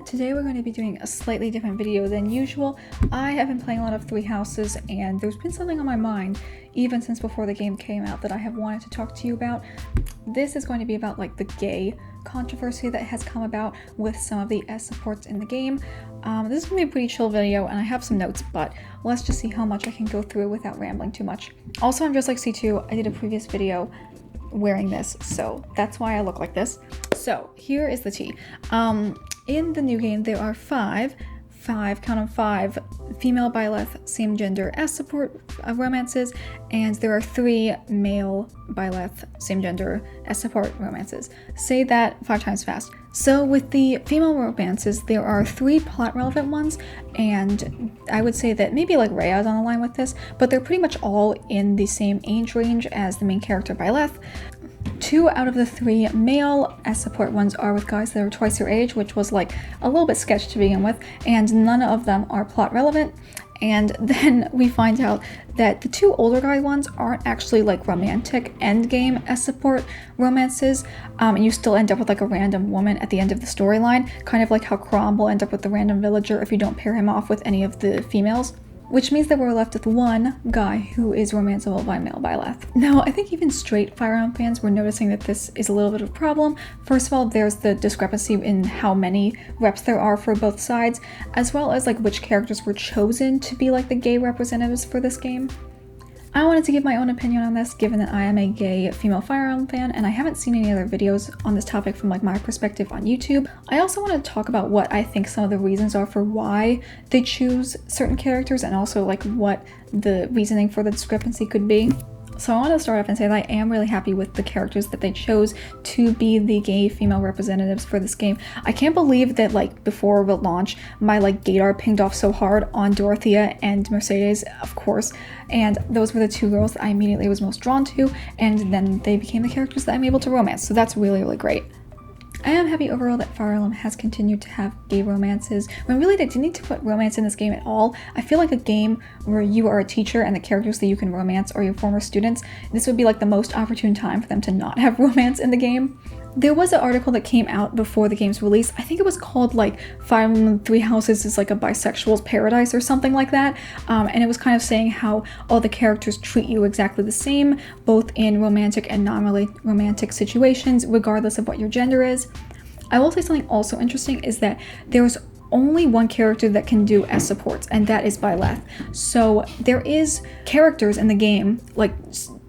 today we're going to be doing a slightly different video than usual. I have been playing a lot of Three Houses, and there's been something on my mind, even since before the game came out, that I have wanted to talk to you about. This is going to be about like the gay controversy that has come about with some of the S supports in the game. This is going to be a pretty chill video, and I have some notes, but let's just see how much I can go through without rambling too much. Also, I'm just like C2, I did a previous video wearing this, so that's why I look like this. So here is the tea. In the new game, there are five, count them, 5 female bileth same gender S support romances, and there are 3 male bileth same gender S support romances. Say that 5 times fast. So with the female romances, there are 3 plot relevant ones, and I would say that maybe like Rhea is on the line with this, but they're pretty much all in the same age range as the main character Byleth. 2 out of the 3 male S support ones are with guys that are twice their age, which was like a little bit sketchy to begin with, and none of them are plot relevant. And then we find out that the 2 older guy ones aren't actually like romantic endgame S support romances, and you still end up with like a random woman at the end of the storyline, kind of like how Crom will end up with the random villager if you don't pair him off with any of the females. Which means that we're left with one guy who is romanceable by male byleth. Now, I think even straight Fire Emblem fans were noticing that this is a little bit of a problem. First of all, there's the discrepancy in how many reps there are for both sides, as well as like which characters were chosen to be like the gay representatives for this game. I wanted to give my own opinion on this, given that I am a gay female Fire Emblem fan, and I haven't seen any other videos on this topic from like my perspective on YouTube. I also want to talk about what I think some of the reasons are for why they choose certain characters, and also like what the reasoning for the discrepancy could be. So I want to start off and say that I am really happy with the characters that they chose to be the gay female representatives for this game. I can't believe that like before the launch, my like gaydar pinged off so hard on Dorothea and Mercedes, of course, and those were the 2 girls that I immediately was most drawn to, and then they became the characters that I'm able to romance, so that's really, really great. I am happy overall that Fire Emblem has continued to have gay romances, when really they didn't need to put romance in this game at all. I feel like a game where you are a teacher and the characters that you can romance are your former students, this would be like the most opportune time for them to not have romance in the game. There was an article that came out before the game's release. I think it was called like Fire Emblem Three Houses is like a bisexual's paradise or something like that. And it was kind of saying how all the characters treat you exactly the same, both in romantic and non-romantic situations, regardless of what your gender is. I will say something also interesting is that there's only one character that can do S supports, and that is Byleth. So there is characters in the game, like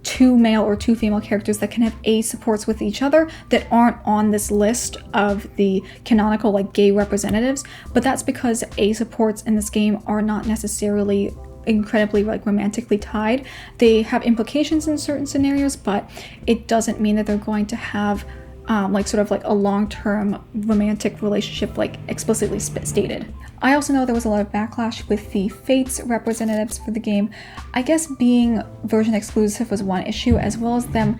2 male or 2 female characters that can have A supports with each other that aren't on this list of the canonical like gay representatives, but that's because A supports in this game are not necessarily incredibly like romantically tied. They have implications in certain scenarios, but it doesn't mean that they're going to have like sort of like a long-term romantic relationship like explicitly stated. I also know there was a lot of backlash with the Fates representatives for the game. I guess being version exclusive was one issue, as well as them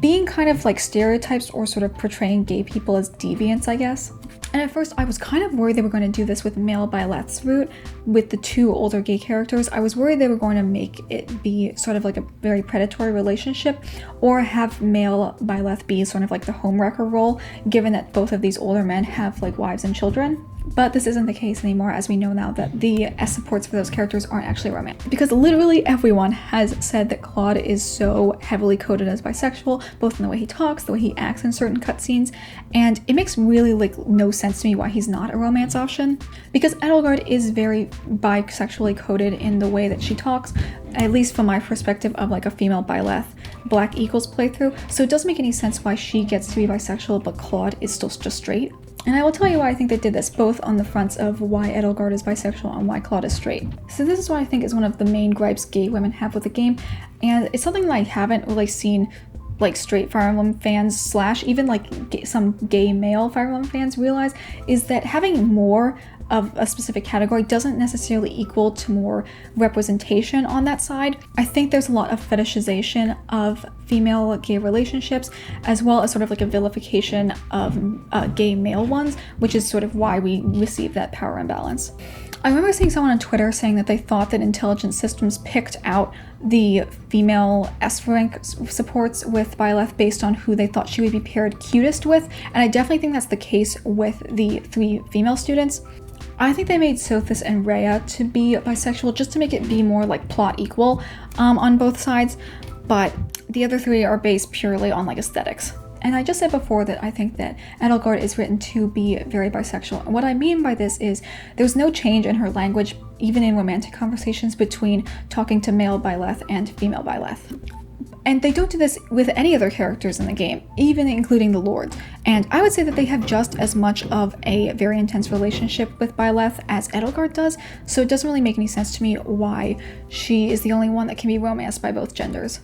being kind of like stereotypes or sort of portraying gay people as deviants, I guess. And at first I was kind of worried they were going to do this with male Byleth's route with the 2 older gay characters. I was worried they were going to make it be sort of like a very predatory relationship, or have male Byleth be sort of like the homewrecker role, given that both of these older men have like wives and children. But this isn't the case anymore, as we know now that the S supports for those characters aren't actually romantic. Because literally everyone has said that Claude is so heavily coded as bisexual, both in the way he talks, the way he acts in certain cutscenes, and it makes really like no sense to me why he's not a romance option. Because Edelgard is very bisexually coded in the way that she talks, at least from my perspective of like a female Byleth Black Eagles playthrough, so it doesn't make any sense why she gets to be bisexual but Claude is still just straight. And I will tell you why I think they did this, both on the fronts of why Edelgard is bisexual and why Claude is straight. So this is what I think is one of the main gripes gay women have with the game, and it's something that I haven't really seen like straight Fire Emblem fans slash even like some gay male Fire Emblem fans realize, is that having more of a specific category doesn't necessarily equal to more representation on that side. I think there's a lot of fetishization of female gay relationships, as well as sort of like a vilification of gay male ones, which is sort of why we receive that power imbalance. I remember seeing someone on Twitter saying that they thought that Intelligent Systems picked out the female S-rank supports with Byleth based on who they thought she would be paired cutest with, and I definitely think that's the case with the 3 female students. I think they made Sothis and Rhea to be bisexual just to make it be more like plot equal on both sides, but the other 3 are based purely on like aesthetics. And I just said before that I think that Edelgard is written to be very bisexual. And what I mean by this is there's no change in her language, even in romantic conversations between talking to male Byleth and female Byleth. And they don't do this with any other characters in the game, even including the Lords. And I would say that they have just as much of a very intense relationship with Byleth as Edelgard does, so it doesn't really make any sense to me why she is the only one that can be romanced by both genders.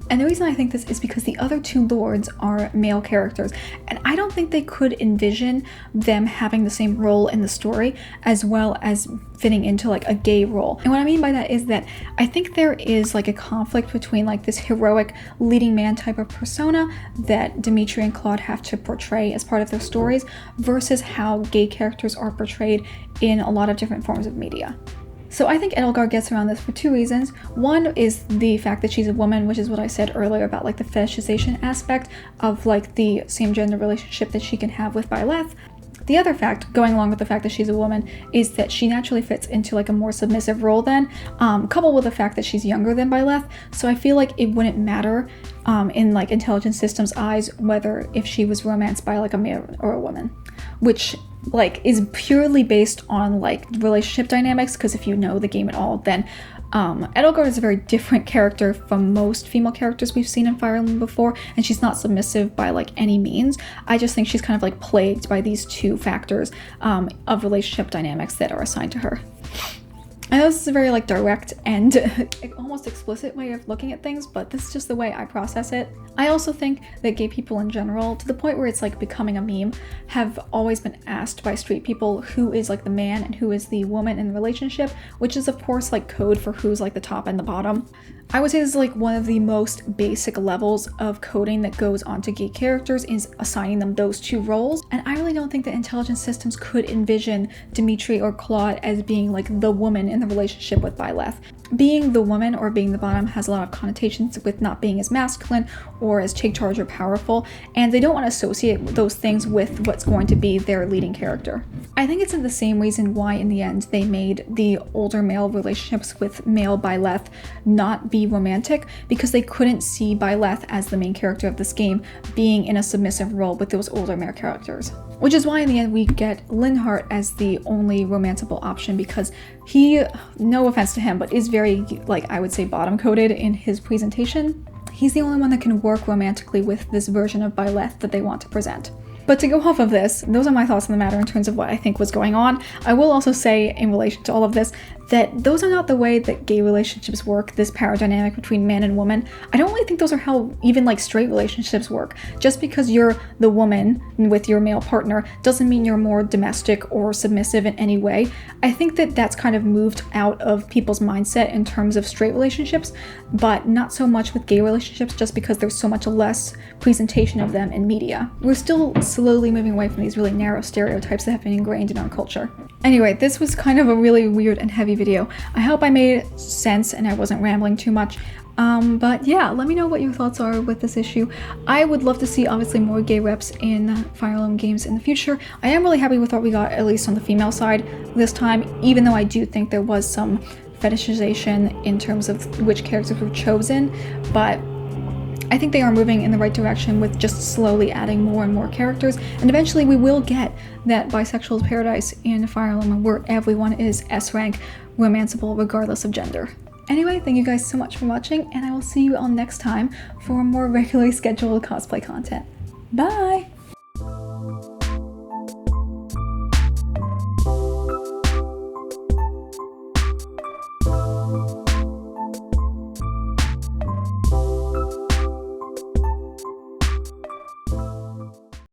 And the reason I think this is because the other 2 lords are male characters, and I don't think they could envision them having the same role in the story as well as fitting into like a gay role. And what I mean by that is that I think there is like a conflict between like this heroic leading man type of persona that Dimitri and Claude have to portray as part of their stories versus how gay characters are portrayed in a lot of different forms of media. So I think Edelgard gets around this for 2 reasons. One is the fact that she's a woman, which is what I said earlier about like the fetishization aspect of like the same gender relationship that she can have with Byleth. The other fact, going along with the fact that she's a woman, is that she naturally fits into like a more submissive role then, coupled with the fact that she's younger than Byleth. So I feel like it wouldn't matter in like Intelligent Systems' eyes whether if she was romanced by like a male or a woman, which like is purely based on like relationship dynamics, because if you know the game at all, then Edelgard is a very different character from most female characters we've seen in Fire Emblem before, and she's not submissive by like any means. I just think she's kind of like plagued by these 2 factors of relationship dynamics that are assigned to her. I know this is a very like direct and almost explicit way of looking at things, but this is just the way I process it. I also think that gay people in general, to the point where it's like becoming a meme, have always been asked by straight people who is like the man and who is the woman in the relationship, which is of course like code for who's like the top and the bottom. I would say this is like one of the most basic levels of coding that goes onto gay characters, is assigning them those 2 roles. And I really don't think that Intelligent Systems could envision Dimitri or Claude as being like the woman in the relationship with Byleth. Being the woman or being the bottom has a lot of connotations with not being as masculine or as take charge or powerful, and they don't want to associate those things with what's going to be their leading character. I think it's the same reason why in the end they made the older male relationships with male Byleth not be romantic, because they couldn't see Byleth as the main character of this game being in a submissive role with those older male characters. Which is why in the end we get Linhardt as the only romanceable option, because he, no offense to him, but is very, like, I would say bottom-coded in his presentation. He's the only one that can work romantically with this version of Byleth that they want to present. But to go off of this, those are my thoughts on the matter in terms of what I think was going on. I will also say, in relation to all of this, that those are not the way that gay relationships work, this power dynamic between man and woman. I don't really think those are how even like straight relationships work. Just because you're the woman with your male partner doesn't mean you're more domestic or submissive in any way. I think that that's kind of moved out of people's mindset in terms of straight relationships, but not so much with gay relationships, just because there's so much less presentation of them in media. We're still slowly moving away from these really narrow stereotypes that have been ingrained in our culture. Anyway, this was kind of a really weird and heavy video. I hope I made sense and I wasn't rambling too much. But yeah, let me know what your thoughts are with this issue. I would love to see obviously more gay reps in Fire Emblem games in the future. I am really happy with what we got, at least on the female side this time, even though I do think there was some fetishization in terms of which characters were chosen, but I think they are moving in the right direction with just slowly adding more and more characters, and eventually we will get that bisexual paradise in Fire Emblem where everyone is S-rank romanceable regardless of gender. Anyway, thank you guys so much for watching, and I will see you all next time for more regularly scheduled cosplay content. Bye!